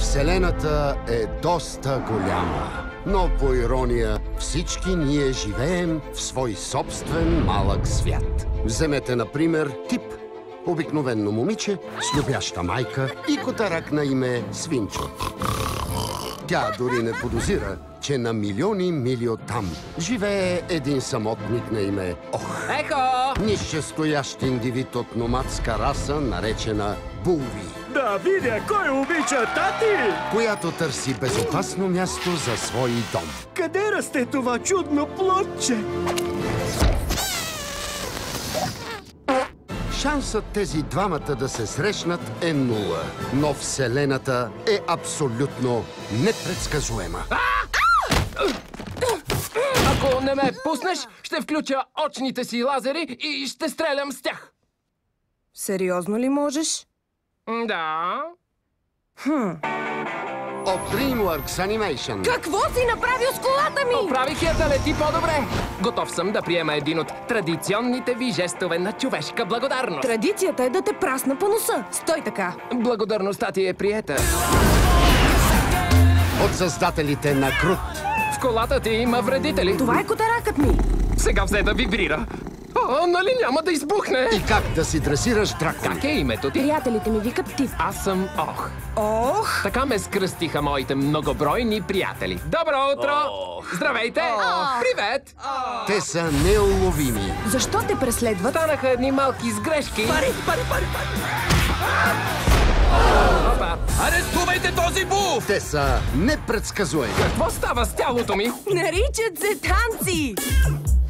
Вселената е доста голяма, но по ирония всички ние живеем в свой собствен малък свят. Вземете, например, Тип. Обикновенно момиче с любяща майка и котарак на име Свинчо. Тя дори не подозира, че на милиони мили оттам живее един самотник на име Ох. Ехо! Нищестоящ индивид от номадска раса, наречена Булви. Да видя кой обича тати! Която търси безопасно място за свой дом. Къде расте това чудно плодче? Шансът тези двамата да се срещнат е нула, но Вселената е абсолютно непредсказуема. Ако не ме пуснеш, ще включа очните си лазери и ще стрелям с тях. Сериозно ли можеш? Да. От DreamWorks Animation. Какво си направил с колата ми? Оправих я да лети по-добре. Готов съм да приема един от традиционните ви жестове на човешка благодарност. Традицията е да те прасна по носа. Стой така. Благодарността ти е приета. От създателите на Крут. В колата ти има вредители. Това е котаракът ми. Сега взе да вибрира. О, нали няма да избухне? И как да си дресираш дракон. Как е името ти? Приятелите ми викат Тип. Аз съм Ох. Ох! Така ме скръстиха моите многобройни приятели. Добро утро! Здравейте! Привет! Те са неуловими. Защо те преследват? Станаха едни малки сгрешки. Пари! Опа! Арестувайте този буф! Те са непредсказуеми. Какво става с тялото ми? Наричат се танци!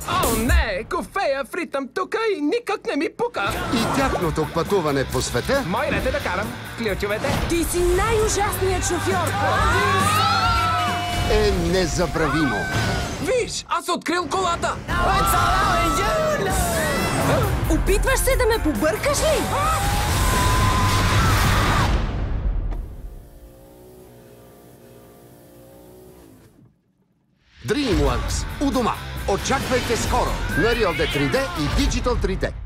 О, не! Кофея в ритъм тука и никак не ми пука! И тяхното пътуване по света Мой ред е да карам. Ключовете. Ти си най-ужасният шофьор! е незабравимо. Виж, аз открил колата! Опитваш се да ме побъркаш ли? DreamWorks у дома. Очаквайте скоро на Real D 3D и Digital 3D.